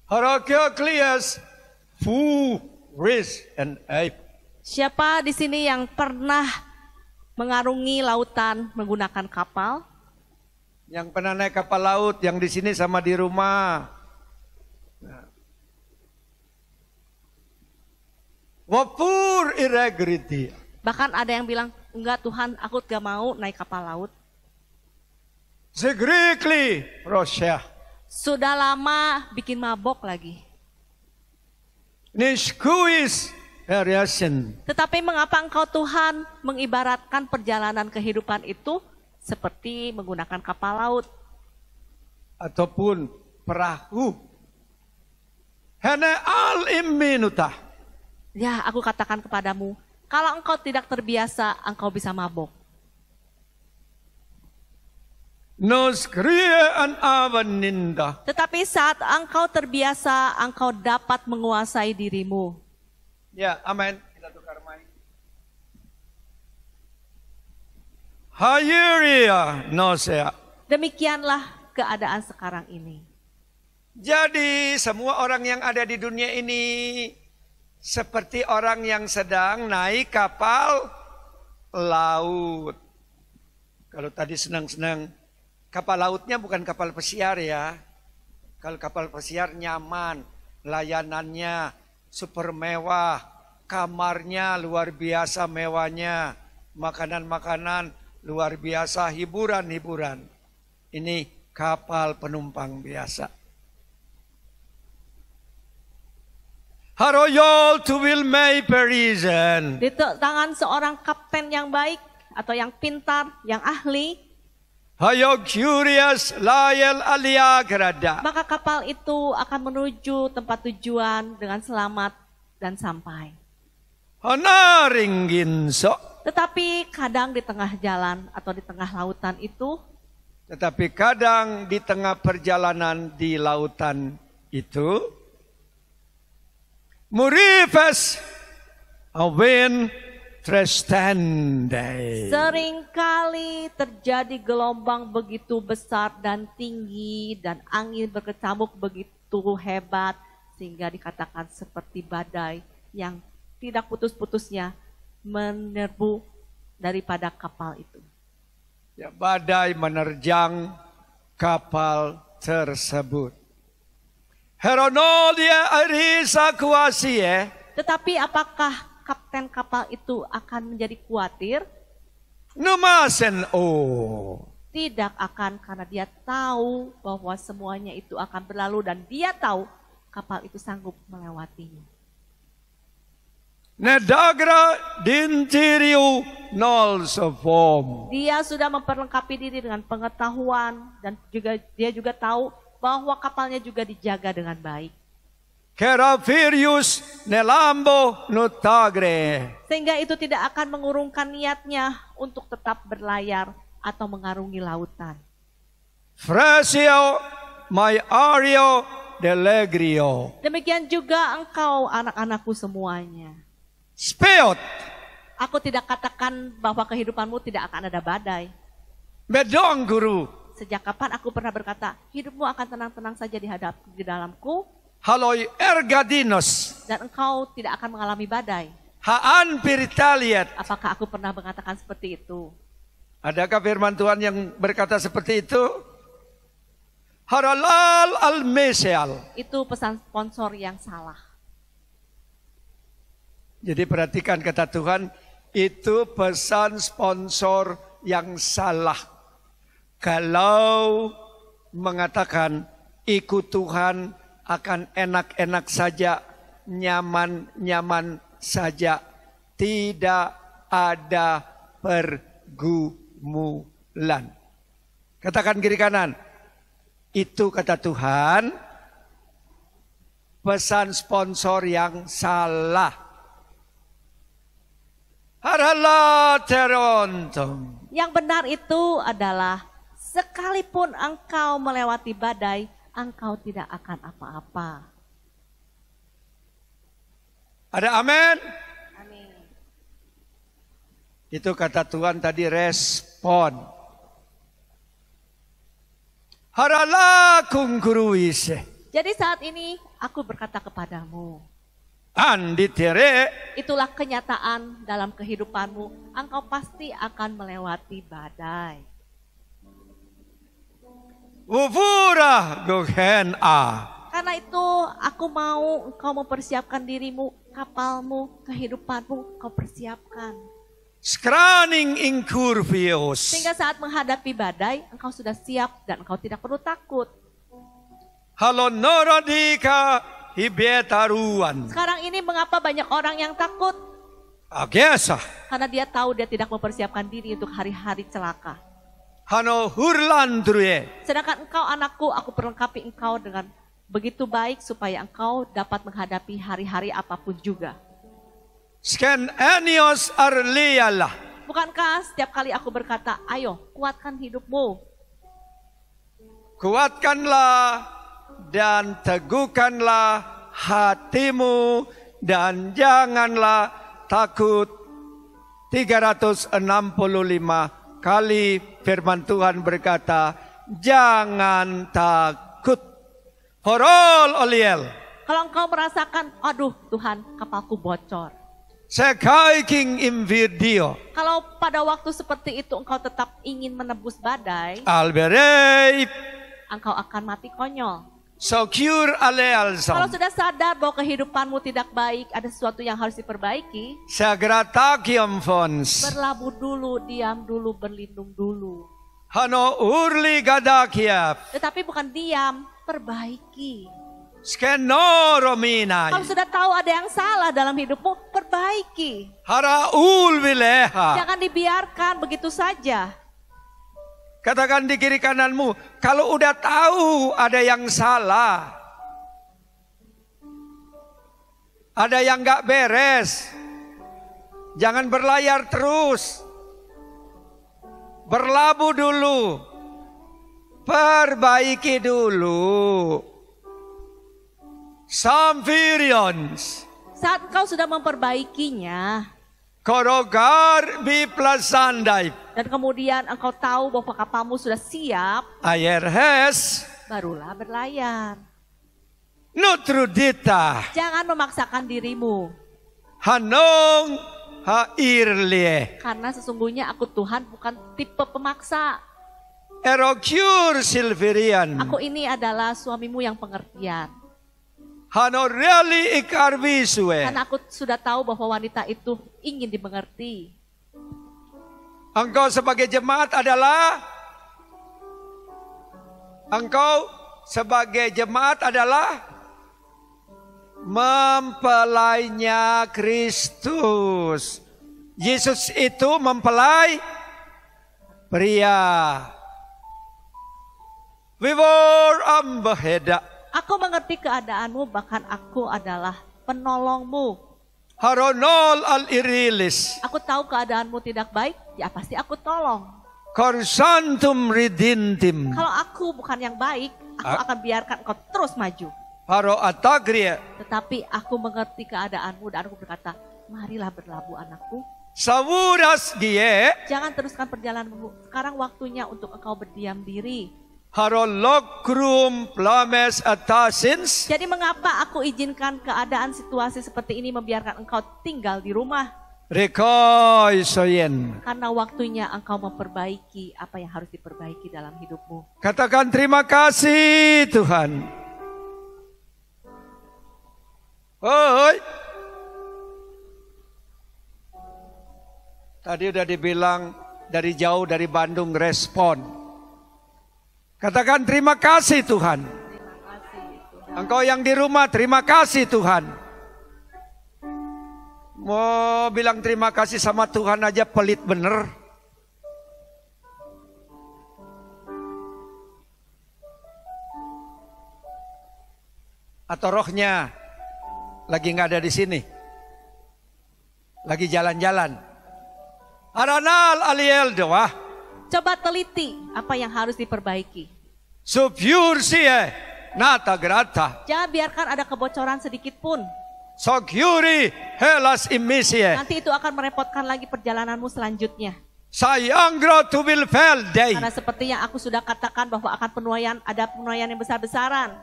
Heraclius, who raised an ape. Siapa di sini yang pernah mengarungi lautan menggunakan kapal? Yang pernah naik kapal laut, yang di sini sama di rumah. Wapur irregrity. Bahkan ada yang bilang, enggak Tuhan, aku gak mau naik kapal laut. Zegrikli Rosyah. Sudah lama bikin mabok lagi. Nishkuis Heriasin. Tetapi mengapa engkau Tuhan mengibaratkan perjalanan kehidupan itu seperti menggunakan kapal laut? Ataupun perahu. Hene al imminutah. Ya, aku katakan kepadamu, kalau engkau tidak terbiasa, engkau bisa mabok. Nos kriya an avaninda. Tetapi saat engkau terbiasa, engkau dapat menguasai dirimu. Ya, amin. Kita tukar mic. Hayuria nosea. Demikianlah keadaan sekarang ini. Jadi semua orang yang ada di dunia ini seperti orang yang sedang naik kapal laut. Kalau tadi senang-senang, kapal lautnya bukan kapal pesiar ya. Kalau kapal pesiar nyaman, layanannya super mewah, kamarnya luar biasa mewahnya, makanan-makanan luar biasa, hiburan-hiburan. Ini kapal penumpang biasa. Haroyol to will may Parisian. Di tangan seorang kapten yang baik atau yang pintar, yang ahli, Hayo curious layel aliagrada. maka kapal itu akan menuju tempat tujuan dengan selamat dan sampai. Hanaringin so. Tetapi kadang di tengah jalan atau di tengah lautan itu, Tetapi kadang di tengah perjalanan di lautan itu, Murifes awen trestande. seringkali terjadi gelombang begitu besar dan tinggi dan angin berkecamuk begitu hebat sehingga dikatakan seperti badai yang tidak putus-putusnya menyerbu daripada kapal itu. Ya, badai menerjang kapal tersebut. Heronodia arisa kuasie. Tetapi apakah kapten kapal itu akan menjadi khawatir? Numasen Tidak akan, karena dia tahu bahwa semuanya itu akan berlalu dan dia tahu kapal itu sanggup melewatinya. Nedagra dintiriu nol sofom. Dia sudah memperlengkapi diri dengan pengetahuan dan dia juga tahu bahwa kapalnya juga dijaga dengan baik. Kerafirius nelambo nutagre. Sehingga itu tidak akan mengurungkan niatnya untuk tetap berlayar atau mengarungi lautan. Fresio my ario delegrio. Demikian juga engkau anak-anakku semuanya. Speot. Aku tidak katakan bahwa kehidupanmu tidak akan ada badai. Bedong guru. Sejak kapan aku pernah berkata, hidupmu akan tenang-tenang saja di dalamku, Haloi ergadinos. dan engkau tidak akan mengalami badai. Haan piritaliat. Apakah aku pernah mengatakan seperti itu? Adakah firman Tuhan yang berkata seperti itu? Haralal al-mesyal. Itu pesan sponsor yang salah. Jadi perhatikan kata Tuhan, itu pesan sponsor yang salah. Kalau mengatakan ikut Tuhan akan enak-enak saja, nyaman-nyaman saja, tidak ada pergumulan. Katakan kiri kanan, itu kata Tuhan, pesan sponsor yang salah. Harala terontong. Yang benar itu adalah sekalipun engkau melewati badai, engkau tidak akan apa-apa. Ada amin? Amin. Itu kata Tuhan tadi respon. Harala kungkuruise. Jadi saat ini aku berkata kepadamu, Anditere itulah kenyataan dalam kehidupanmu. Engkau pasti akan melewati badai. uvura gohen a. Karena itu aku mau engkau mempersiapkan dirimu, kapalmu, kehidupanmu, kau persiapkan. Skraning incurvios. Sehingga saat menghadapi badai, engkau sudah siap dan engkau tidak perlu takut. Halonoradika hibetaruan. Sekarang ini mengapa banyak orang yang takut? Agesa. Karena dia tahu dia tidak mempersiapkan diri untuk hari-hari celaka. Hano hurlandrue. Sedangkan engkau anakku, aku perlengkapi engkau dengan begitu baik supaya engkau dapat menghadapi hari-hari apapun juga. Sken enios arlialah. Bukankah setiap kali aku berkata, ayo kuatkan hidupmu. Kuatkanlah dan teguhkanlah hatimu dan janganlah takut. 365 kali firman Tuhan berkata, jangan takut. Horol oliel. Kalau engkau merasakan, aduh Tuhan kapalku bocor. Sekai king invidio. Kalau pada waktu seperti itu engkau tetap ingin menebus badai, Alberei. engkau akan mati konyol. Secure alealsom. Kalau sudah sadar bahwa kehidupanmu tidak baik, ada sesuatu yang harus diperbaiki, Sagratakium fons. berlabuh dulu, diam dulu, berlindung dulu. Hano urli gadakiap. Tetapi bukan diam, perbaiki. Skeno rominai. Kalau sudah tahu ada yang salah dalam hidupmu, perbaiki. Haraul wileha. Jangan dibiarkan begitu saja. Katakan di kiri kananmu, kalau udah tahu ada yang salah, ada yang gak beres, jangan berlayar terus. Berlabuh dulu. Perbaiki dulu. Samfirions. Saat engkau sudah memperbaikinya, Korogar biplasandai. dan kemudian engkau tahu bahwa kapalmu sudah siap, Ayerhes. barulah berlayar. Nutrudita. Jangan memaksakan dirimu. Hanong hairlie. Karena sesungguhnya aku Tuhan bukan tipe pemaksa. Erocure silvirian. Aku ini adalah suamimu yang pengertian. Hano really ikarvisue. Karena aku sudah tahu bahwa wanita itu ingin dimengerti. Engkau sebagai jemaat adalah mempelainya Kristus. Yesus itu mempelai pria. Vivor ambaheda. Aku mengerti keadaanmu, bahkan aku adalah penolongmu. Haronol al-irilis. Aku tahu keadaanmu tidak baik, ya pasti aku tolong. Corsantum ridintim. Kalau aku bukan yang baik, aku akan biarkan kau terus maju. Haro atagria. Tetapi aku mengerti keadaanmu dan aku berkata, marilah berlabuh anakku. Sawuras gie. Jangan teruskan perjalananmu. Sekarang waktunya untuk engkau berdiam diri. Haro lokrum plames atasins. Jadi mengapa aku izinkan keadaan situasi seperti ini membiarkan engkau tinggal di rumah? Rekoy soyen. Karena waktunya engkau memperbaiki apa yang harus diperbaiki dalam hidupmu. Katakan terima kasih Tuhan. Hoi. Tadi udah dibilang dari jauh dari Bandung respon. Katakan terima kasih Tuhan. Terima kasih Tuhan. Engkau yang di rumah terima kasih Tuhan. Mau bilang terima kasih sama Tuhan aja pelit bener. Atau rohnya lagi nggak ada di sini. Lagi jalan-jalan. Aranal aliel doa. Coba teliti apa yang harus diperbaiki. Subjur sie nata grata. Jangan biarkan ada kebocoran sedikit pun. Sogyuri helas imisie. Nanti itu akan merepotkan lagi perjalananmu selanjutnya. Sayangro tu will fail day. Karena seperti yang aku sudah katakan bahwa akan ada penuaian yang besar-besaran.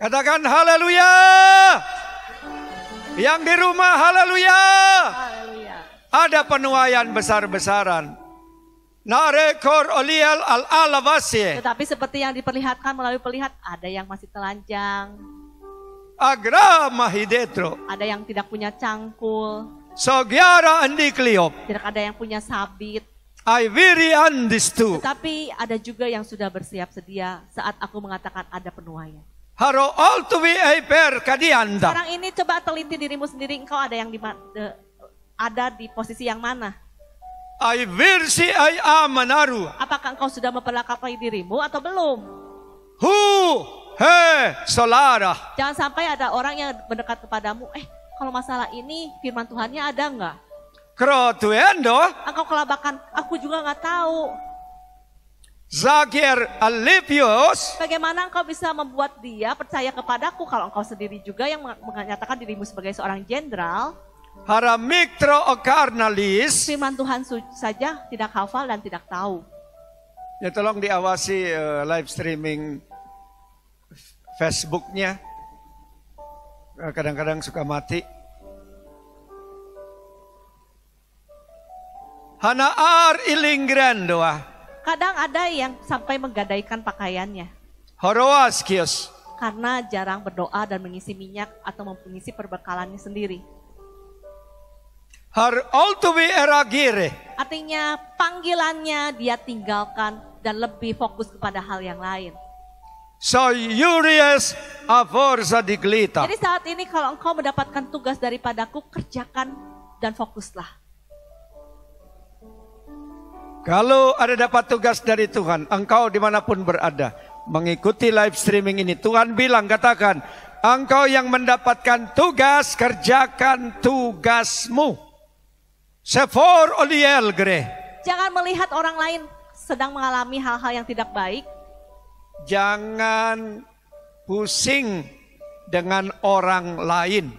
Katakan haleluya. Yang di rumah haleluya. Haleluya. Ada penuaian besar-besaran. Narekor oliel al-alavasye. Tetapi seperti yang diperlihatkan melalui pelihat, ada yang masih telanjang, Agra mahidetro. ada yang tidak punya cangkul, Sogyara andikliop. tidak ada yang punya sabit. I viri andistu. Tetapi ada juga yang sudah bersiap sedia saat aku mengatakan ada penuaian. Haro altuvi eiper kadianda. Sekarang ini coba teliti dirimu sendiri, engkau ada yang ada di posisi yang mana? I virsi I amanaru. Apakah engkau sudah memperlakapai dirimu atau belum? Hu he solara. Jangan sampai ada orang yang mendekat kepadamu, kalau masalah ini firman Tuhannya ada enggak? Krotuendo. Engkau kelabakan, aku juga nggak tahu. Zagir alipios. Bagaimana engkau bisa membuat dia percaya kepadaku kalau engkau sendiri juga yang menyatakan dirimu sebagai seorang jenderal? Hara mikro okarnalis. Firman Tuhan saja tidak hafal dan tidak tahu. Ya tolong diawasi live streaming Facebooknya. Kadang-kadang suka mati. Hanaar ilingren doa. Kadang ada yang sampai menggadaikan pakaiannya Horoaskios. karena jarang berdoa dan mengisi minyak atau mengisi perbekalannya sendiri. Har altuvi eragire. Artinya panggilannya dia tinggalkan dan lebih fokus kepada hal yang lain. So Urias aforza diglita. Jadi saat ini kalau engkau mendapatkan tugas daripadaku, kerjakan dan fokuslah. Kalau ada dapat tugas dari Tuhan, engkau dimanapun berada, mengikuti live streaming ini, Tuhan bilang, katakan, engkau yang mendapatkan tugas, kerjakan tugasmu. Sefor oliel gre. Jangan melihat orang lain sedang mengalami hal-hal yang tidak baik. Jangan pusing dengan orang lain.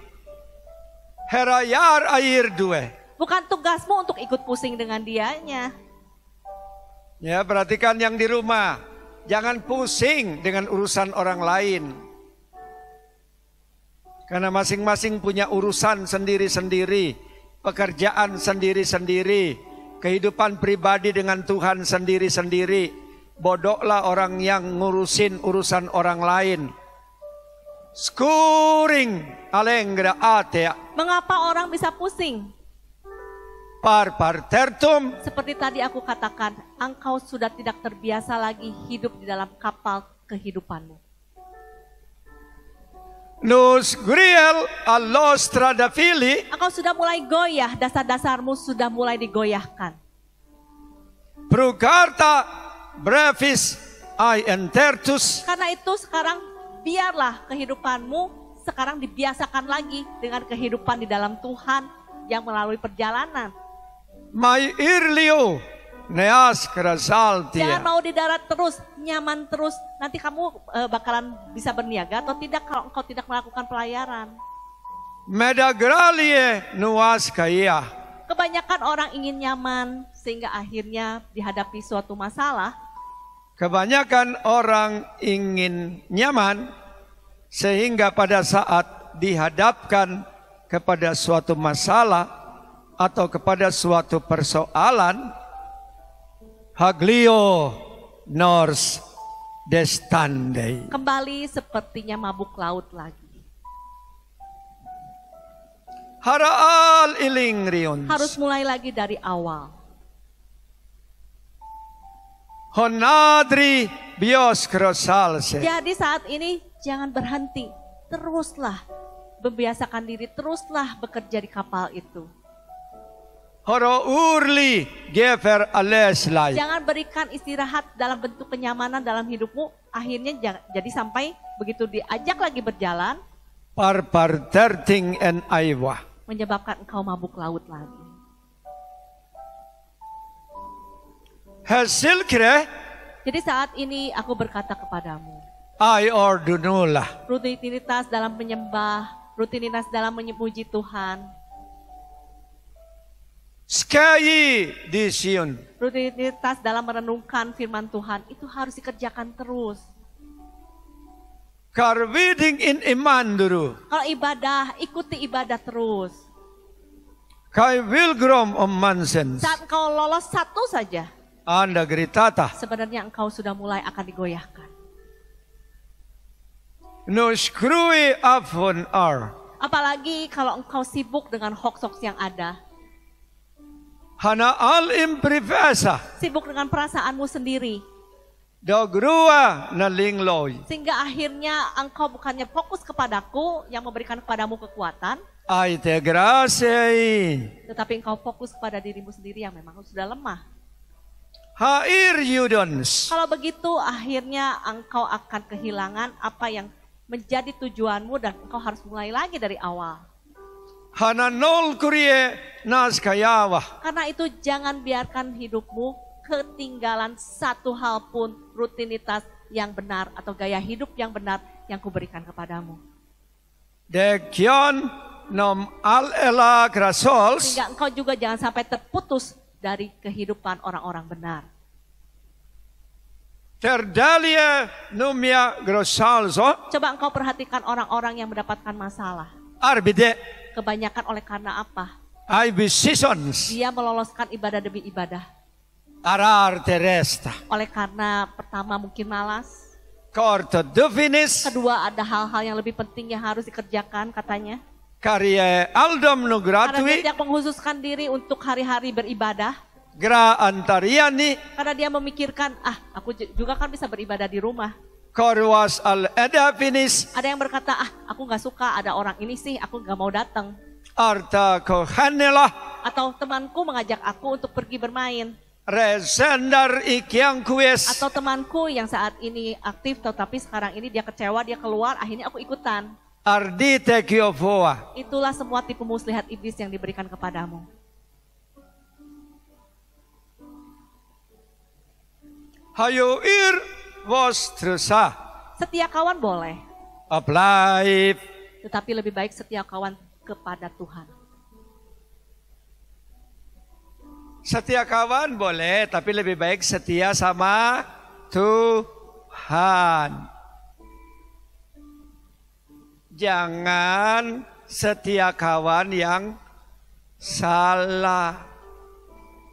Herayar air due. Bukan tugasmu untuk ikut pusing dengan dianya. Ya, perhatikan yang di rumah. Jangan pusing dengan urusan orang lain. Karena masing-masing punya urusan sendiri-sendiri. Pekerjaan sendiri-sendiri. Kehidupan pribadi dengan Tuhan sendiri-sendiri. Bodohlah orang yang ngurusin urusan orang lain. Skuring alengra atea. Mengapa orang bisa pusing? Par tertum. Seperti tadi aku katakan, engkau sudah tidak terbiasa lagi hidup di dalam kapal kehidupanmu. Nus griel allos tradafili. Engkau sudah mulai goyah, dasar-dasarmu sudah mulai digoyahkan. Prukarta brevis ai entertus. Karena itu sekarang biarlah kehidupanmu sekarang dibiasakan lagi dengan kehidupan di dalam Tuhan yang melalui perjalanan. Mai irlio neas Jangan krasaltia. mau di darat terus, nyaman terus. Nanti kamu bakalan bisa berniaga atau tidak kalau engkau tidak melakukan pelayaran. Medagralie nuas kaya. Kebanyakan orang ingin nyaman sehingga akhirnya dihadapi suatu masalah. Kebanyakan orang ingin nyaman sehingga pada saat dihadapkan kepada suatu masalah atau kepada suatu persoalan, haglio nors destandei. Kembali sepertinya mabuk laut lagi. Haraal iling rions. Harus mulai lagi dari awal. Honadri bios krosalse. Jadi saat ini jangan berhenti. Teruslah membiasakan diri, teruslah bekerja di kapal itu. Horo urli gefer aleslai. Jangan berikan istirahat dalam bentuk kenyamanan dalam hidupmu. Akhirnya jadi sampai begitu diajak lagi berjalan, Par terting en aiwa. menyebabkan engkau mabuk laut lagi. Hasil kire Jadi saat ini aku berkata kepadamu, ai ordunula. rutinitas dalam menyembah, rutinitas dalam memuji Tuhan, Skayi di Sion. rutinitas dalam merenungkan firman Tuhan itu harus dikerjakan terus. Karwiding in iman dulu. Kalau ibadah, ikuti ibadah terus. Kai wilgrom om mansens. Saat engkau lolos satu saja, Anda geritata. sebenarnya engkau sudah mulai akan digoyahkan. No screwy afon ar. Apalagi kalau engkau sibuk dengan hoax-hoax yang ada. Hana al imprivesa. Sibuk dengan perasaanmu sendiri. Dogrua na lingloy. Sehingga akhirnya engkau bukannya fokus kepadaku yang memberikan kepadamu kekuatan. Ay te graciai. Tetapi engkau fokus kepada dirimu sendiri yang memang sudah lemah. Hair yudons. Kalau begitu akhirnya engkau akan kehilangan apa yang menjadi tujuanmu dan engkau harus mulai lagi dari awal. Hana nol kurie nas kayawah. Karena itu jangan biarkan hidupmu ketinggalan satu hal pun, rutinitas yang benar atau gaya hidup yang benar yang kuberikan kepadamu. Dekyon nom al ela grasols. Sehingga engkau juga jangan sampai terputus dari kehidupan orang-orang benar. Terdalia numia grosalso. Coba engkau perhatikan orang-orang yang mendapatkan masalah. Arbide. Kebanyakan oleh karena apa? Ay bisisons. Dia meloloskan ibadah demi ibadah. Arar teresta. Oleh karena pertama mungkin malas. Corto definis. Kedua ada hal-hal yang lebih penting yang harus dikerjakan katanya. Karya aldom no Karena dia gratui. tidak menghususkan diri untuk hari-hari beribadah. Gra antariani. Karena dia memikirkan, aku juga kan bisa beribadah di rumah. Korwas al edafinis. Ada yang berkata, aku gak suka ada orang ini sih, aku gak mau datang. Arta kohanela. Atau temanku mengajak aku untuk pergi bermain. Resendar ikyang kues. Atau temanku yang saat ini aktif tetapi sekarang ini dia kecewa, dia keluar, akhirnya aku ikutan. Ardite kiofoa. Itulah semua tipu muslihat iblis yang diberikan kepadamu. Hayo ir was trusa. Setia kawan boleh, Apply. tetapi lebih baik setia kawan kepada Tuhan. Setia kawan boleh, tapi lebih baik setia sama Tuhan. Jangan setia kawan yang salah.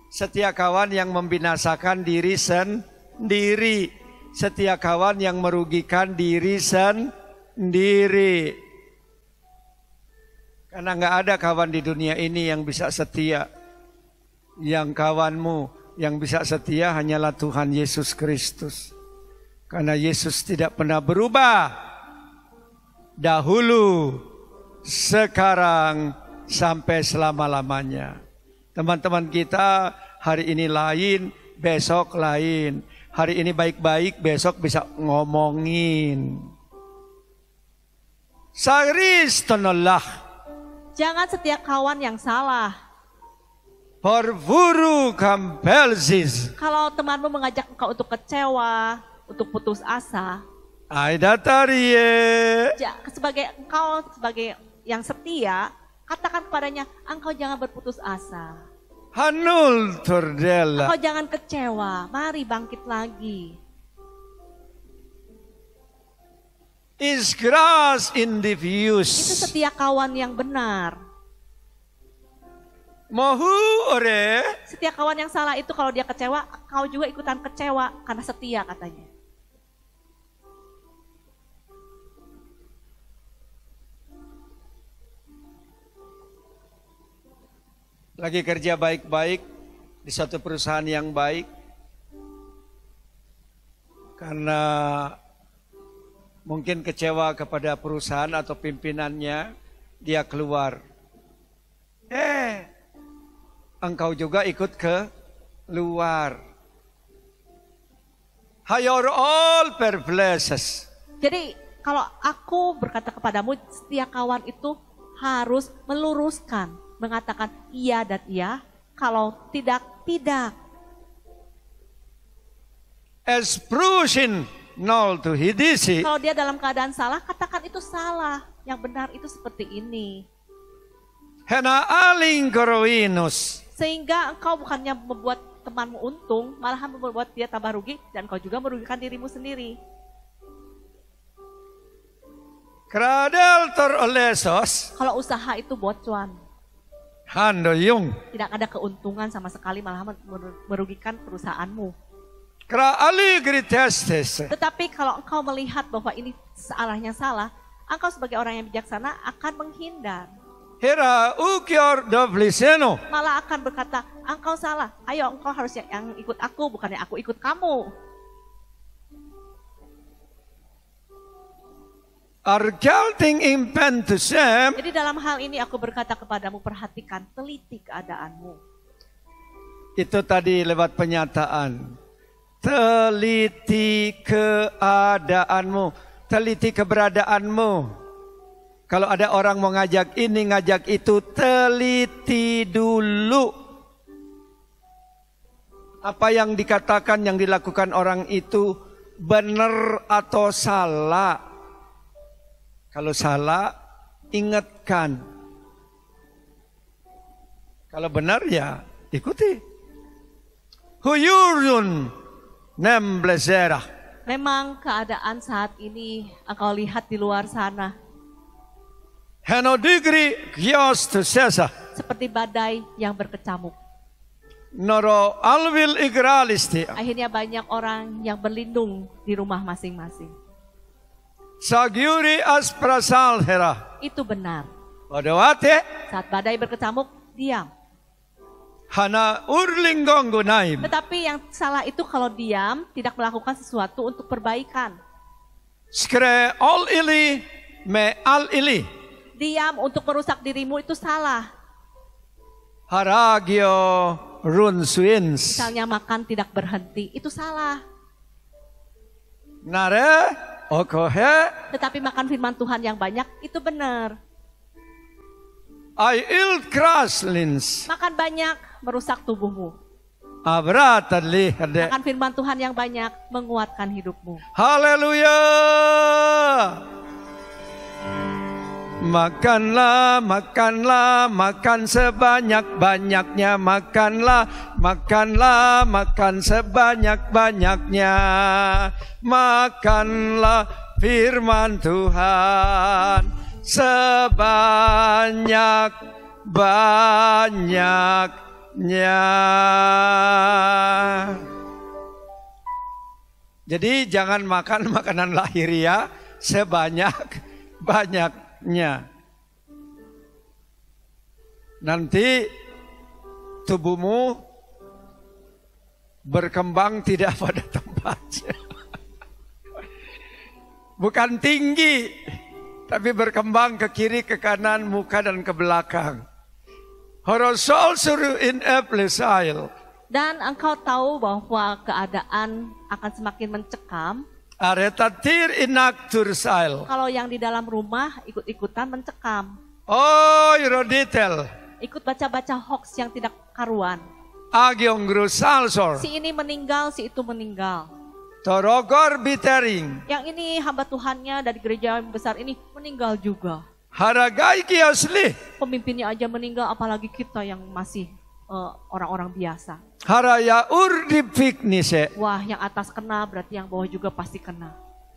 Setia kawan yang membinasakan diri sendiri. Setia kawan yang merugikan diri sendiri. Karena nggak ada kawan di dunia ini yang bisa setia. Yang kawanmu yang bisa setia hanyalah Tuhan Yesus Kristus. Karena Yesus tidak pernah berubah. Dahulu, sekarang, sampai selama-lamanya. Teman-teman kita hari ini lain, besok lain. Hari ini baik-baik, besok bisa ngomongin. Saristonollah. Jangan setia kawan yang salah. Porvuru kampelsis. Kalau temanmu mengajak engkau untuk kecewa, untuk putus asa, Aidatarie. sebagai yang setia, katakan kepadanya, engkau jangan berputus asa. Hanul tordela. Engkau jangan kecewa, mari bangkit lagi. Is grass in the Itu views. setia kawan yang benar. Mohu ore. Setia kawan yang salah itu kalau dia kecewa, kau juga ikutan kecewa karena setia katanya. Lagi kerja baik-baik di suatu perusahaan yang baik. Karena mungkin kecewa kepada perusahaan atau pimpinannya, dia keluar. Engkau juga ikut ke luar. You're all perplexes. Jadi kalau aku berkata kepadamu, setia kawan itu harus meluruskan, mengatakan iya dan iya, kalau tidak, tidak. Esprusin nol to hidisi. Kalau dia dalam keadaan salah, katakan itu salah. Yang benar itu seperti ini. Hena aling koroinus. Sehingga engkau bukannya membuat temanmu untung, malahan membuat dia tambah rugi dan kau juga merugikan dirimu sendiri. Kradel terolesos. Kalau usaha itu bocuan, Hando yung. tidak ada keuntungan sama sekali, malah merugikan perusahaanmu. Kra ali gritestes. Tetapi kalau engkau melihat bahwa ini arahnya salah, engkau sebagai orang yang bijaksana akan menghindar. Hera ukior dovliseno. Malah akan berkata, engkau salah, ayo engkau harus yang ikut aku, bukannya aku ikut kamu. Argalting impentusem. Jadi dalam hal ini aku berkata kepadamu, perhatikan, teliti keadaanmu. Itu tadi lewat penyataan. Teliti keadaanmu, teliti keberadaanmu. Kalau ada orang mau ngajak ini, ngajak itu, teliti dulu. Apa yang dikatakan, yang dilakukan orang itu benar atau salah. Kalau salah, ingatkan. Kalau benar ya ikuti. Huyurun nemblezera. Memang keadaan saat ini engkau lihat di luar sana. Henodigri kios sesa. Seperti badai yang berkecamuk. Noro alwil igralisti. Akhirnya banyak orang yang berlindung di rumah masing-masing. Sagyuri asprasal hera. Itu benar. Wadawate. Saat badai berkecamuk, diam. Hana urlinggongo naim. Tetapi yang salah itu kalau diam, tidak melakukan sesuatu untuk perbaikan. Skre all ili me al ili. Diam untuk merusak dirimu itu salah. Haragio run swins. Misalnya makan tidak berhenti, itu salah. Nare okohe. Tetapi makan firman Tuhan yang banyak, itu benar. I ild kraslins. Makan banyak, merusak tubuhmu. Abratadli hade. Makan firman Tuhan yang banyak, menguatkan hidupmu. Haleluya. Makanlah, makanlah, makan sebanyak-banyaknya. Makanlah, makanlah, makan sebanyak-banyaknya. Makanlah firman Tuhan sebanyak-banyaknya. Jadi jangan makan makanan lahiriah sebanyak-banyaknya. Nanti tubuhmu berkembang tidak pada tempatnya. Bukan tinggi, tapi berkembang ke kiri, ke kanan, muka dan ke belakang. Horosol suruh in eplisail. Dan engkau tahu bahwa keadaan akan semakin mencekam. Aretatir inaktur sail. Kalau yang di dalam rumah ikut-ikutan mencekam. Oh, Euroditel. Ikut baca-baca hoax yang tidak karuan. Agiong grusalsor. Si ini meninggal, si itu meninggal. Torogor bitering. Yang ini hamba Tuhannya dari gereja yang besar ini meninggal juga. Haragai kiasli. Pemimpinnya aja meninggal, apalagi kita yang masih orang-orang biasa. Haraya urdi piknise. Wah, yang atas kena berarti yang bawah juga pasti kena.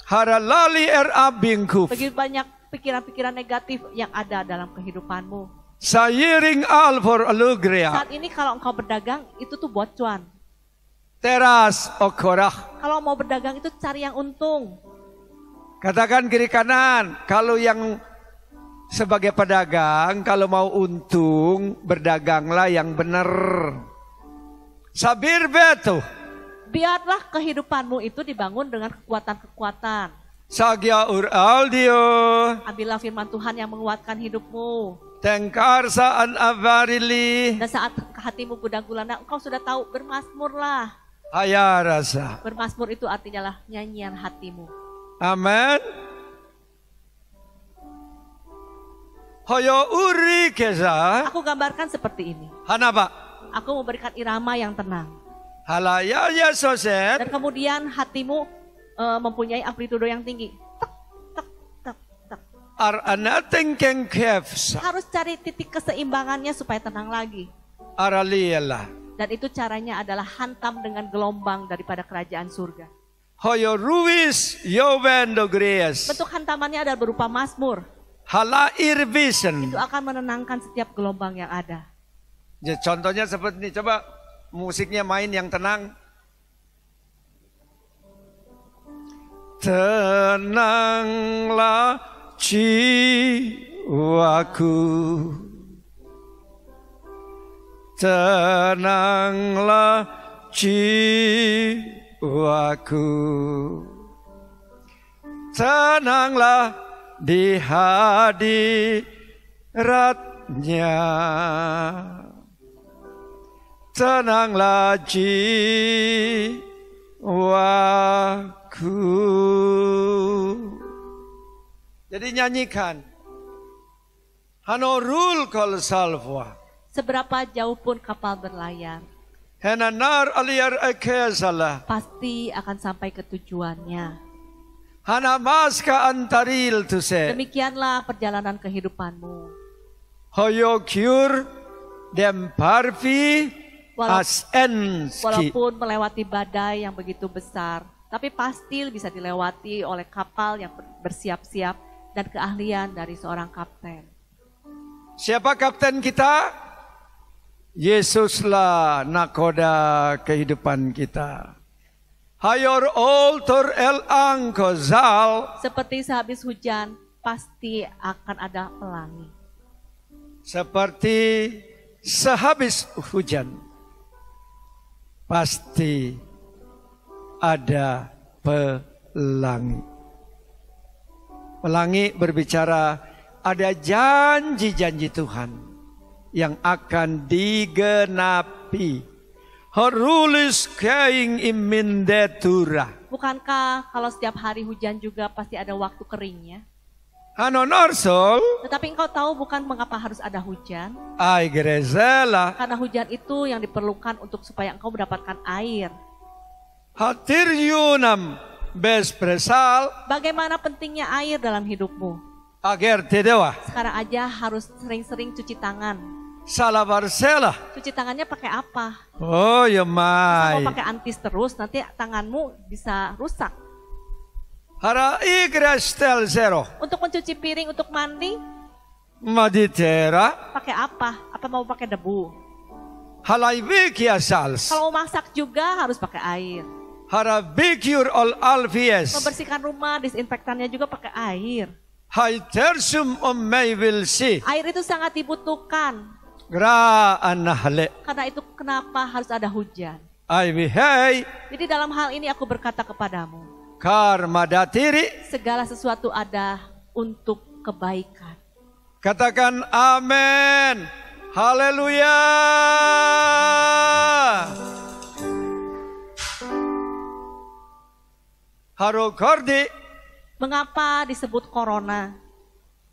Haralali abingkuf. Begitu banyak pikiran-pikiran negatif yang ada dalam kehidupanmu. Sayiring alfor alugria. Saat ini kalau engkau berdagang itu tuh buat cuan. Teras okorah. Kalau mau berdagang itu cari yang untung. Katakan kiri kanan. Kalau yang sebagai pedagang, kalau mau untung, berdaganglah yang benar. Sabir betul. Biarlah kehidupanmu itu dibangun dengan kekuatan-kekuatan. Sagya uraldio. Ambillah firman Tuhan yang menguatkan hidupmu. Tengkar saan avarili. Dan saat hatimu gundah gulana, engkau sudah tahu, bermasmurlah. Haya rasa. Bermasmur itu artinya lah nyanyian hatimu. Amin. Hoyo uri kesa. Aku gambarkan seperti ini. Hanapa? Aku memberikan irama yang tenang. Halaya ya soset. Dan kemudian hatimu mempunyai amplitudo yang tinggi. Tek, tek, tek, tek. Ar anating keng kefsa. Harus cari titik keseimbangannya supaya tenang lagi. Araliela. Dan itu caranya adalah hantam dengan gelombang daripada kerajaan surga. Hoyo ruis yoven do greas. Bentuk hantamannya adalah berupa mazmur. Halair vision. Itu akan menenangkan setiap gelombang yang ada. Ya, contohnya seperti ini. Coba musiknya main yang tenang. Tenanglah jiwaku, tenanglah jiwaku, tenanglah di hadiratnya, tenanglah jiwaku. Jadi nyanyikan. Hanorul kol salva. Seberapa jauh pun kapal berlayar, Henanar aliar ekesala. pasti akan sampai ke tujuannya. Hanamaska antaril tuse. Demikianlah perjalanan kehidupanmu. Hoyo kyur dem parvi asenski. Walaupun melewati badai yang begitu besar, tapi pasti bisa dilewati oleh kapal yang bersiap-siap dan keahlian dari seorang kapten. Siapa kapten kita? Yesuslah nakoda kehidupan kita. Hayor altor el angkozal. Seperti sehabis hujan, pasti akan ada pelangi. Seperti sehabis hujan, pasti ada pelangi. Pelangi berbicara ada janji-janji Tuhan yang akan digenapi. Harulis kaing imindetura. Bukankah kalau setiap hari hujan juga pasti ada waktu keringnya? Hanonorsol. Tetapi engkau tahu bukan mengapa harus ada hujan? Ai gerezela. Karena hujan itu yang diperlukan untuk supaya engkau mendapatkan air. Hatir yunam bespresal. Bagaimana pentingnya air dalam hidupmu? Agar tedewa. Sekarang aja harus sering-sering cuci tangan. Salah varsela. Cuci tangannya pakai apa? Oh ya Masa mai. mau pakai antis terus, nanti tanganmu bisa rusak. Hara igrestel zero. Untuk mencuci piring, untuk mandi, Maditera. pakai apa? Apa mau pakai debu? Halai vikia sals. Kalau mau masak juga harus pakai air. Hara vikiur ol alfies. Membersihkan rumah, disinfektannya juga pakai air. Hai tersum om may will see. Air itu sangat dibutuhkan. Gra anahale. Karena itu kenapa harus ada hujan. Ai bihai. Jadi dalam hal ini aku berkata kepadamu, Karma datiri. segala sesuatu ada untuk kebaikan. Katakan amin. Haleluya. Haro kordi. Mengapa disebut corona?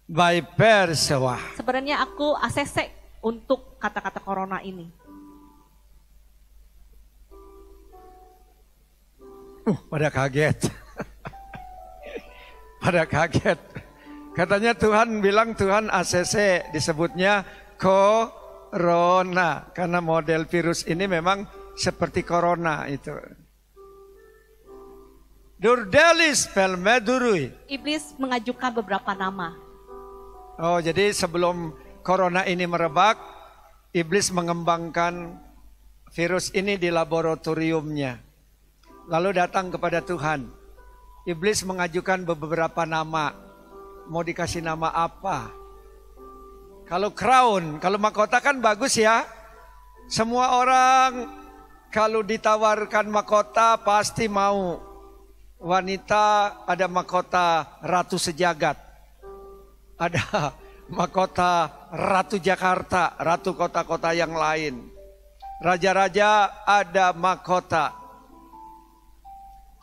By persewa. Sebenarnya aku ACC untuk kata-kata corona ini. Pada kaget. Pada kaget. Katanya Tuhan bilang Tuhan ACC disebutnya corona. Karena model virus ini memang seperti corona itu. Durdelis pelmedurui. Iblis mengajukan beberapa nama. Oh, jadi sebelum corona ini merebak, iblis mengembangkan virus ini di laboratoriumnya. Lalu datang kepada Tuhan. Iblis mengajukan beberapa nama. Mau dikasih nama apa? Kalau crown, kalau mahkota kan bagus ya. Semua orang kalau ditawarkan mahkota pasti mau. Wanita ada mahkota Ratu Sejagat. Ada mahkota Ratu Jakarta, Ratu kota-kota yang lain. Raja-raja ada mahkota.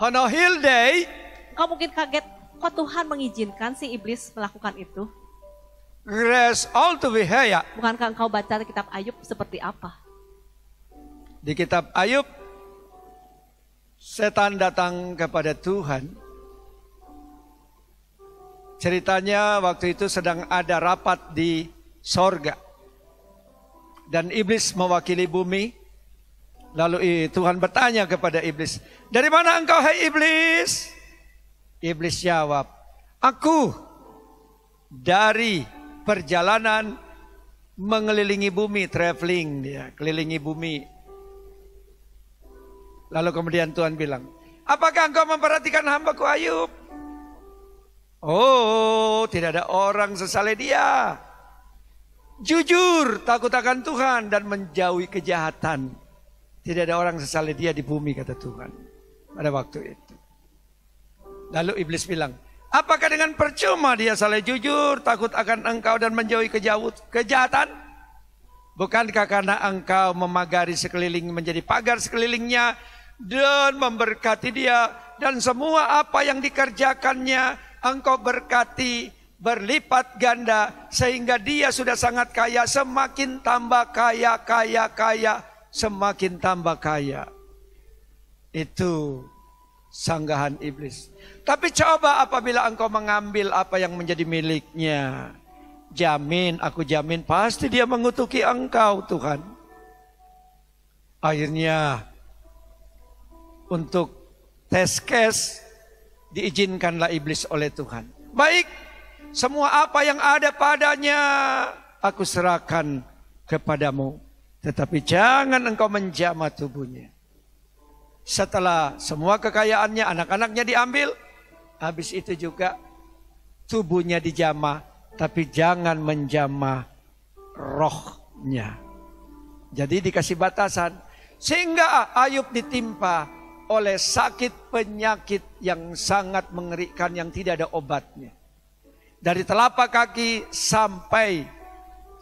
Hono Hilday. Kau mungkin kaget, kok Tuhan mengizinkan si iblis melakukan itu? Grace all to be here. Bukankah engkau baca kitab Ayub seperti apa? Di kitab Ayub, setan datang kepada Tuhan. Ceritanya waktu itu sedang ada rapat di sorga. Dan iblis mewakili bumi. Lalu Tuhan bertanya kepada iblis, dari mana engkau hai iblis? Iblis jawab, aku dari perjalanan mengelilingi bumi, traveling dia, kelilingi bumi. Lalu kemudian Tuhan bilang, apakah engkau memperhatikan hambaku Ayub? Oh, tidak ada orang sesaleh dia. Jujur, takut akan Tuhan dan menjauhi kejahatan. Tidak ada orang sesaleh dia di bumi, kata Tuhan pada waktu itu. Lalu iblis bilang, apakah dengan percuma dia saleh jujur, takut akan engkau dan menjauhi kejahatan? Bukankah karena engkau memagari sekeliling menjadi pagar sekelilingnya dan memberkati dia, dan semua apa yang dikerjakannya engkau berkati berlipat ganda, sehingga dia sudah sangat kaya, semakin tambah kaya, semakin tambah kaya. Itu sanggahan iblis. Tapi coba apabila engkau mengambil apa yang menjadi miliknya, aku jamin pasti dia mengutuki engkau, Tuhan. Akhirnya untuk tes case diizinkanlah iblis oleh Tuhan. Baik, semua apa yang ada padanya aku serahkan kepadamu, tetapi jangan engkau menjamah tubuhnya. Setelah semua kekayaannya, anak-anaknya diambil, habis itu juga tubuhnya dijamah, tapi jangan menjamah rohnya. Jadi dikasih batasan, sehingga Ayub ditimpa oleh sakit penyakit yang sangat mengerikan yang tidak ada obatnya. Dari telapak kaki sampai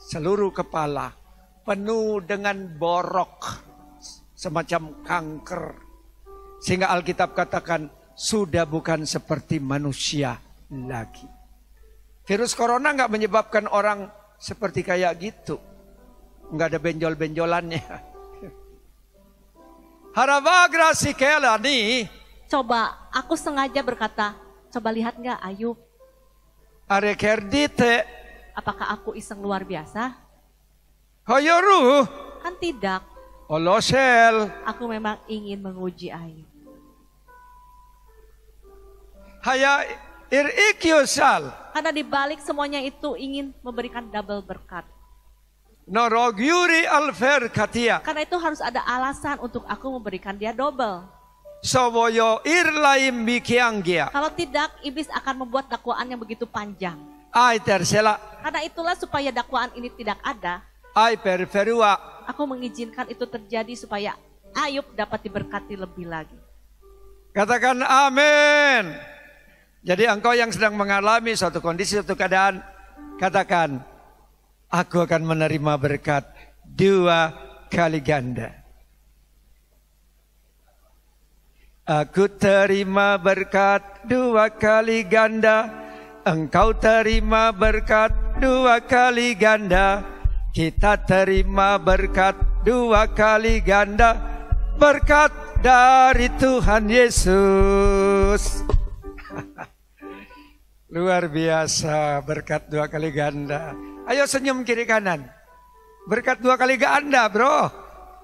seluruh kepala penuh dengan borok, semacam kanker. Sehingga Alkitab katakan sudah bukan seperti manusia lagi. Virus corona nggak menyebabkan orang seperti kayak gitu. Nggak ada benjol-benjolannya. Haravagra sikela nih. Coba, aku sengaja berkata, coba lihat nggak Ayub? Arekerdite. Apakah aku iseng luar biasa? Hoyoru. Kan tidak. Olosel. Aku memang ingin menguji Ayub. Haya irikyosal. Karena dibalik semuanya itu ingin memberikan double berkat. Norogyuri alfer katia. Karena itu harus ada alasan untuk aku memberikan dia double. Soboyo irlaim bikianggia. Kalau tidak, iblis akan membuat dakwaan yang begitu panjang. Ai tersela. Karena itulah supaya dakwaan ini tidak ada. Ai perferua. Aku mengizinkan itu terjadi supaya Ayub dapat diberkati lebih lagi. Katakan amin. Jadi engkau yang sedang mengalami suatu kondisi, suatu keadaan, katakan, aku akan menerima berkat 2 kali ganda. Aku terima berkat 2 kali ganda. Engkau terima berkat 2 kali ganda. Kita terima berkat 2 kali ganda. Berkat dari Tuhan Yesus. Luar biasa, berkat 2 kali ganda. Ayo senyum kiri kanan. Berkat 2 kali ganda, bro.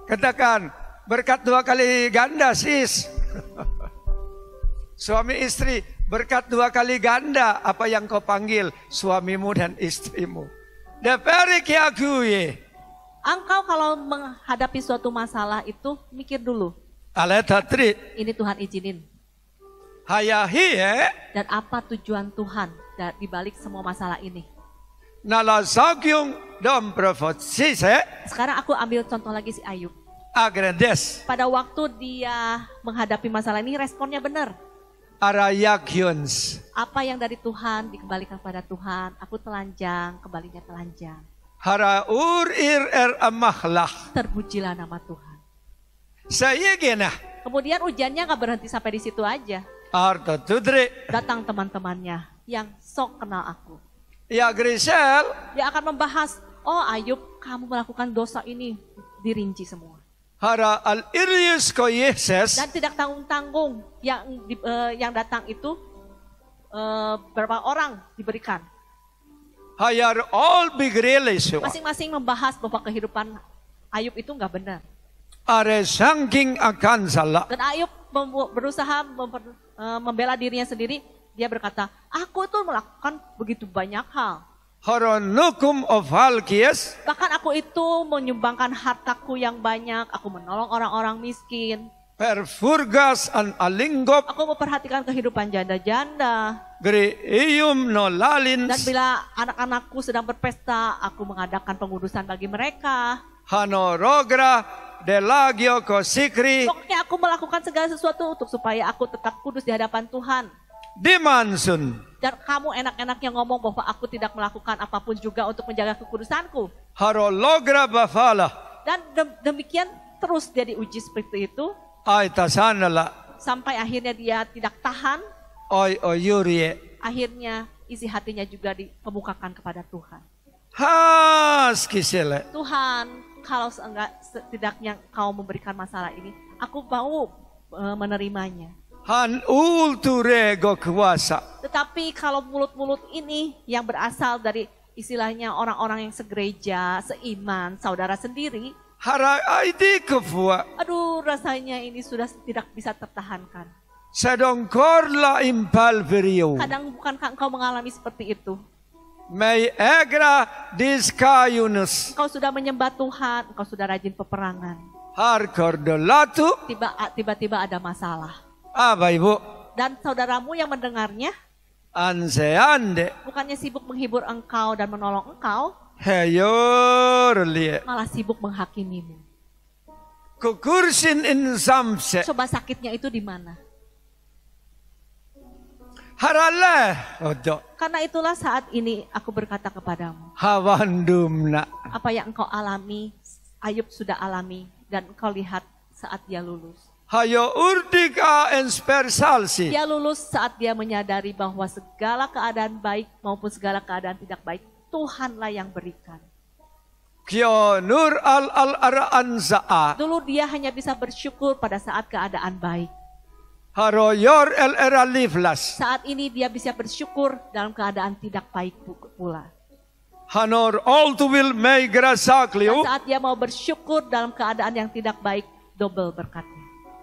Katakan, berkat 2 kali ganda, sis. Suami istri, berkat 2 kali ganda apa yang kau panggil suamimu dan istrimu. Engkau kalau menghadapi suatu masalah itu mikir dulu. Ini Tuhan izinin. Dan apa tujuan Tuhan di balik semua masalah ini? Sekarang aku ambil contoh lagi si Ayub. Pada waktu dia menghadapi masalah ini responnya benar. Apa yang dari Tuhan dikembalikan pada Tuhan. Aku telanjang, kembalinya telanjang. Terpujilah nama Tuhan. Kemudian ujiannya gak berhenti sampai di situ aja. Datang teman-temannya yang sok kenal aku. Ya Grisel. Dia akan membahas, oh Ayub kamu melakukan dosa ini. Dirinci semua. Dan tidak tanggung-tanggung yang datang itu berapa orang diberikan. All big Masing-masing membahas bahwa kehidupan Ayub itu nggak benar. are sangking akan salah. Dan Ayub berusaha membela dirinya sendiri. Dia berkata, aku itu melakukan begitu banyak hal. Horonukum of halkies. Bahkan aku itu menyumbangkan hartaku yang banyak. Aku menolong orang-orang miskin. Perfurgas an alinggop. Aku memperhatikan kehidupan janda-janda. Gri iyum no Dan lalins. bila anak-anakku sedang berpesta, aku mengadakan pengudusan bagi mereka. Hanorogra delagio kosikri. Pokoknya aku melakukan segala sesuatu untuk supaya aku tetap kudus di hadapan Tuhan. Dimansun. Dan kamu enak-enaknya ngomong bahwa aku tidak melakukan apapun juga untuk menjaga kekudusanku. Harologra bafala. Dan demikian terus dia diuji seperti itu. Ay tasanala. Sampai akhirnya dia tidak tahan. Oy oyurie. Akhirnya isi hatinya juga dikemukakan kepada Tuhan. Has kisele. Tuhan, kalau setidaknya kau memberikan masalah ini, aku mau menerimanya. Han ulturego kuasa. Tetapi kalau mulut-mulut ini yang berasal dari istilahnya orang-orang yang segereja, seiman, saudara sendiri. Hara aidi kefua. Aduh, rasanya ini sudah tidak bisa tertahankan. Sedongkorla impal periu. Kadang bukankah engkau mengalami seperti itu? May egra diskayunus. Engkau sudah menyembah Tuhan, engkau sudah rajin peperangan. Har kordolatu. Tiba-tiba ada masalah. Apa ibu? Dan saudaramu yang mendengarnya, Anseande. bukannya sibuk menghibur engkau dan menolong engkau, Heyor liye. malah sibuk menghakimimu. Kukursin in samse. Coba sakitnya itu di mana? Harale. Odo. Karena itulah saat ini aku berkata kepadamu, Hawandumna. apa yang engkau alami, Ayub sudah alami, dan engkau lihat saat dia lulus. Hayo urdika enspersalsi. Dia lulus saat dia menyadari bahwa segala keadaan baik maupun segala keadaan tidak baik, Tuhanlah yang berikan. Kyo nur al araan za'a. Dulu dia hanya bisa bersyukur pada saat keadaan baik. Haroyor el era livlas. Saat ini dia bisa bersyukur dalam keadaan tidak baik pula. Hanor all to will may grasakliu. Dan saat dia mau bersyukur dalam keadaan yang tidak baik, double berkatnya.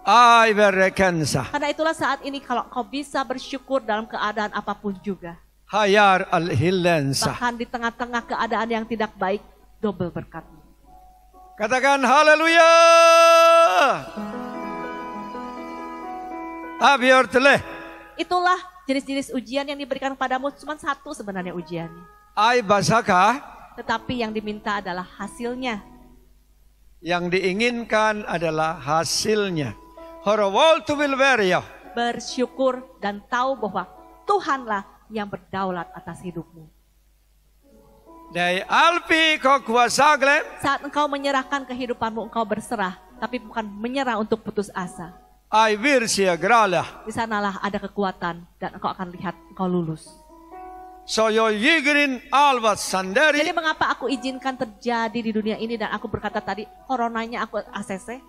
Ay berekensa. Karena itulah saat ini kalau kau bisa bersyukur dalam keadaan apapun juga. Hayar al hillensa. Bahkan di tengah-tengah keadaan yang tidak baik, double berkatnya. Katakan haleluya. Abior teleh. Itulah jenis-jenis ujian yang diberikan padamu, cuma satu sebenarnya ujiannya. Ay basaka. Tetapi yang diminta adalah hasilnya. Yang diinginkan adalah hasilnya. Horowol to will veria. Bersyukur dan tahu bahwa Tuhanlah yang berdaulat atas hidupmu. Dai alpi ko kuasagle. Saat engkau menyerahkan kehidupanmu, engkau berserah. Tapi bukan menyerah untuk putus asa. Ay virsia grala. Di sanalah ada kekuatan dan engkau akan lihat engkau lulus. So yo yigrin alvat sanderi. Jadi mengapa aku izinkan terjadi di dunia ini dan aku berkata tadi coronanya aku ACC.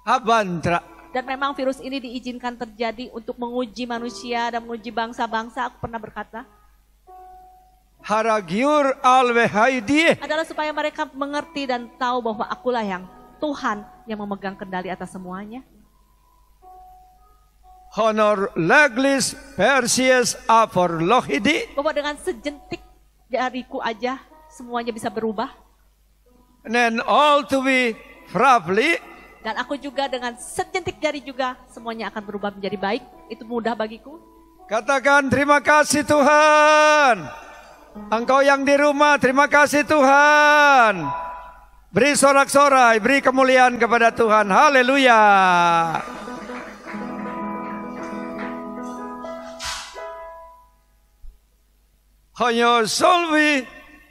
Habantra. Dan memang virus ini diizinkan terjadi untuk menguji manusia dan menguji bangsa-bangsa. Aku pernah berkata. Haragiur alve haidie. Adalah supaya mereka mengerti dan tahu bahwa akulah yang Tuhan yang memegang kendali atas semuanya. Honor leglis persies apor lohidi. Bahwa dengan sejentik jariku aja semuanya bisa berubah. Nen all to be frapli. Dan aku juga dengan sejentik jari juga semuanya akan berubah menjadi baik. Itu mudah bagiku. Katakan terima kasih Tuhan. Engkau yang di rumah terima kasih Tuhan. Beri sorak-sorai, beri kemuliaan kepada Tuhan. Haleluya. Honyo solvi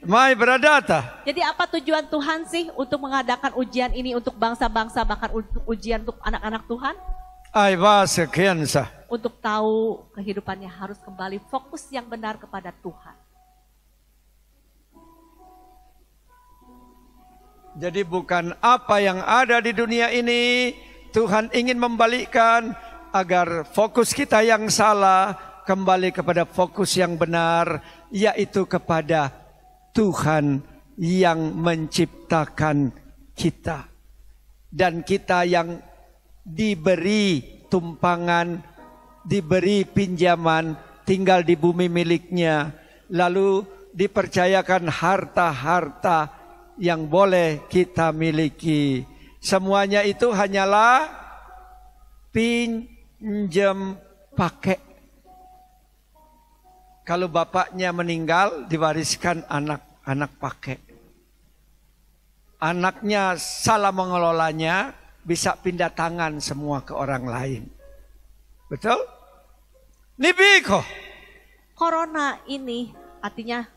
mai beradata. Jadi apa tujuan Tuhan sih untuk mengadakan ujian ini untuk bangsa-bangsa, bahkan untuk ujian untuk anak-anak Tuhan? Ai basa kensa. Untuk tahu kehidupannya harus kembali fokus yang benar kepada Tuhan. Jadi bukan apa yang ada di dunia ini, Tuhan ingin membalikkan agar fokus kita yang salah kembali kepada fokus yang benar, yaitu kepada Tuhan yang menciptakan kita. dan kita yang diberi tumpangan, diberi pinjaman, tinggal di bumi miliknya, lalu dipercayakan harta-harta yang boleh kita miliki. Semuanya itu hanyalah pinjam pakai. Kalau bapaknya meninggal, diwariskan anak-anak pakai. Anaknya salah mengelolanya, bisa pindah tangan semua ke orang lain. Betul? Nibiko. Corona ini artinya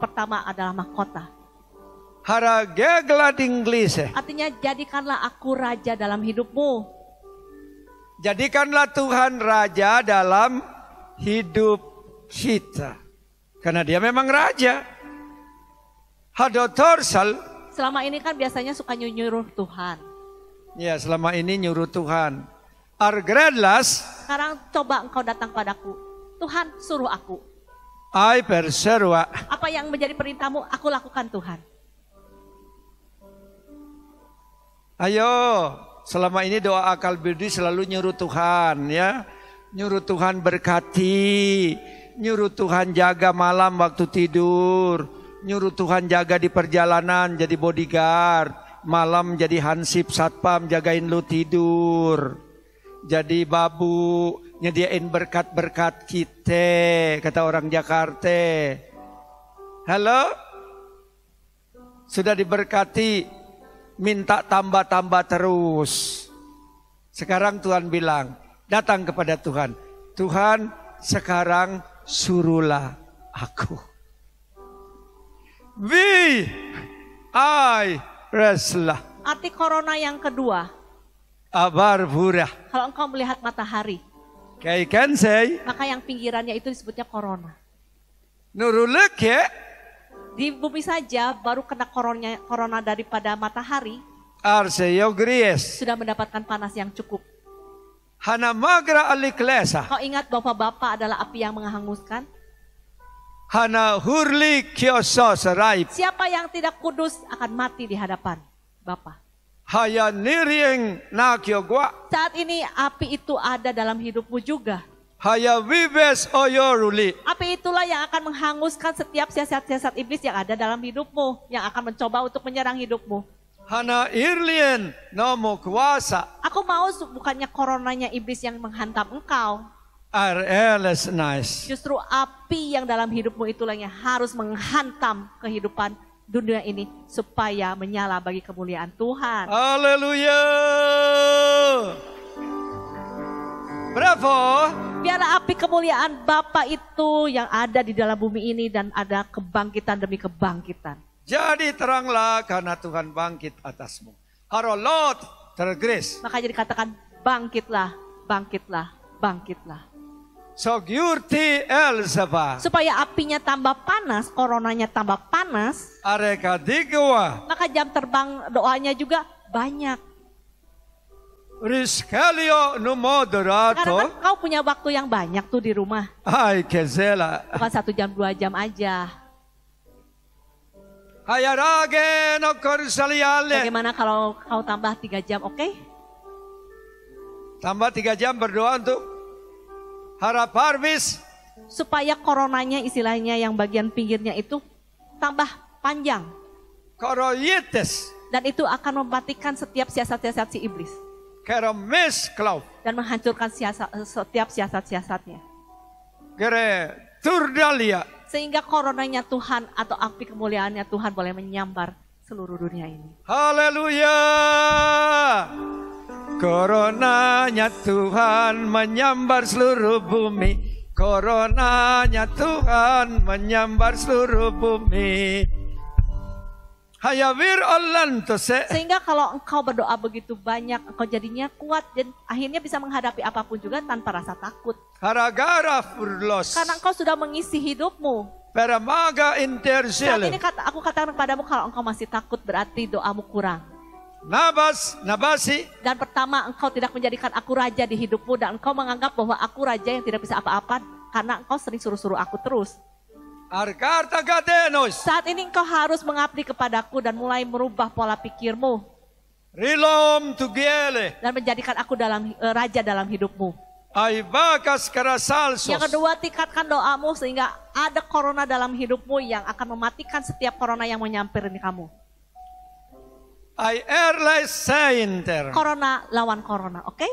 pertama adalah mahkota. Haragegla di Inggris. Artinya jadikanlah aku raja dalam hidupmu. Jadikanlah Tuhan raja dalam hidup kita. Karena dia memang raja. Hadotorsal. Selama ini kan biasanya suka nyuruh Tuhan. Ya, selama ini nyuruh Tuhan. Argredlas. Sekarang coba engkau datang padaku. Tuhan suruh aku. Ai perserwa. Apa yang menjadi perintahmu aku lakukan Tuhan. Ayo, selama ini doa akal budi selalu nyuruh Tuhan ya. Nyuruh Tuhan berkati. Nyuruh Tuhan jaga malam waktu tidur. Nyuruh Tuhan jaga di perjalanan jadi bodyguard. Malam jadi hansip satpam jagain lu tidur. Jadi babu nyediain berkat-berkat kita, kata orang Jakarta. Halo? Sudah diberkati, minta tambah-tambah terus. Sekarang Tuhan bilang, datang kepada Tuhan. Tuhan, sekarang suruhlah aku. Reslah. Arti corona yang kedua. Abar burah. Kalau engkau melihat matahari. Kaikan say. Maka yang pinggirannya itu disebutnya corona. Nurulek ya. Di bumi saja baru kena corona daripada matahari. Arseyo gries. Sudah mendapatkan panas yang cukup. Hana magra aliklesa. Kau ingat bapak-bapak adalah api yang menghanguskan? Hana hurli kioso serai. Siapa yang tidak kudus akan mati di hadapan Bapa. Haya nirieng na kiogwa. Saat ini api itu ada dalam hidupmu juga. Haya vibes oyoruli. Api itulah yang akan menghanguskan setiap siasat-siasat iblis yang ada dalam hidupmu. Yang akan mencoba untuk menyerang hidupmu. Hana irlien nomo kuasa. Aku mau bukannya coronanya iblis yang menghantam engkau. RLS nice. Justru api yang dalam hidupmu itulah yang harus menghantam kehidupan dunia ini supaya menyala bagi kemuliaan Tuhan. Haleluya. Bravo. Biarlah api kemuliaan Bapa itu yang ada di dalam bumi ini dan ada kebangkitan demi kebangkitan. Jadi teranglah karena Tuhan bangkit atasmu. Harolot tergris. Makanya dikatakan bangkitlah, bangkitlah, bangkitlah. Sogyurti Elzaba. Supaya apinya tambah panas, coronanya tambah panas. Areka digawa. Maka jam terbang doanya juga banyak. Riskelio no moderato. Karena kan kau punya waktu yang banyak tuh di rumah. Ay kezela. Bukan 1 jam 2 jam aja. Hayarage no korsaliale. Bagaimana kalau kau tambah 3 jam, oke? Tambah 3 jam berdoa untuk harap harvest. Supaya coronanya istilahnya yang bagian pinggirnya itu tambah panjang. Koroyetes. Dan itu akan mematikan setiap siasat-siasat si iblis. Keremes klau. Dan menghancurkan setiap siasat-siasatnya. Kere turdalia. Sehingga coronanya Tuhan atau api kemuliaannya Tuhan boleh menyambar seluruh dunia ini. Haleluya. Coronanya Tuhan menyambar seluruh bumi. Coronanya Tuhan menyambar seluruh bumi. Hayawir allantose. Sehingga kalau engkau berdoa begitu banyak, engkau jadinya kuat dan akhirnya bisa menghadapi apapun juga tanpa rasa takut. Haragara furlos. Karena engkau sudah mengisi hidupmu. Peramaga Saat intersele. ini aku katakan kepadamu kalau engkau masih takut berarti doamu kurang. Nabasi. Dan pertama engkau tidak menjadikan aku raja di hidupmu dan engkau menganggap bahwa aku raja yang tidak bisa apa-apa karena engkau sering suruh-suruh aku terus. Arkarta gadenos. Saat ini engkau harus mengabdi kepadaku dan mulai merubah pola pikirmu. Rilom tugiele. Dan menjadikan aku raja dalam hidupmu. Ay bakas karasalsos. Yang kedua, tingkatkan doamu sehingga ada corona dalam hidupmu yang akan mematikan setiap corona yang menyampiri kamu. Ay erlai sainter. Corona lawan corona, oke?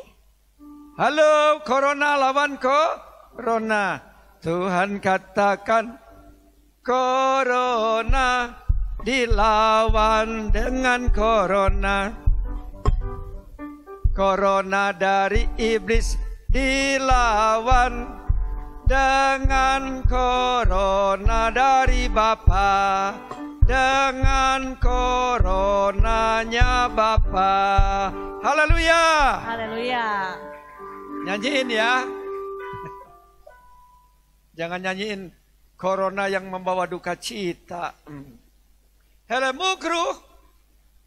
Halo, corona lawan corona. Tuhan katakan corona dilawan dengan corona. Corona dari iblis dilawan dengan corona dari Bapa, dengan coronanya Bapa. Haleluya. Haleluya. Nyanyiin ya. Jangan nyanyiin corona yang membawa duka cita. Hele mukru.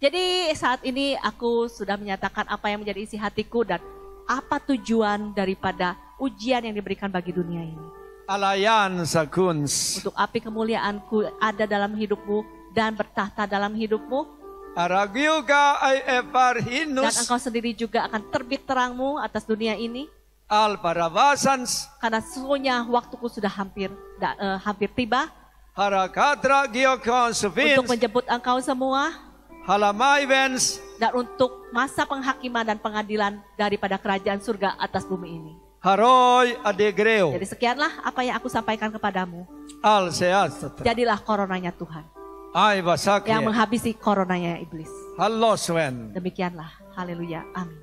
Jadi saat ini aku sudah menyatakan apa yang menjadi isi hatiku dan apa tujuan daripada ujian yang diberikan bagi dunia ini. Alayan sakuns. Untuk api kemuliaanku ada dalam hidupmu dan bertahta dalam hidupmu. Aragiuga ay Dan eparhinus. engkau sendiri juga akan terbit terangmu atas dunia ini. Al paravasans. Karena sesungguhnya waktuku sudah hampir tiba. Harakatra giokonsuvins. Untuk menjemput engkau semua. Halamai vens. Dan untuk masa penghakiman dan pengadilan daripada kerajaan surga atas bumi ini. Haroy adegreo. Jadi sekianlah apa yang aku sampaikan kepadamu. Al seastatra. Jadilah coronanya Tuhan. Ay basakye. Yang menghabisi coronanya iblis. Halloswen. Demikianlah. Haleluya. Amin.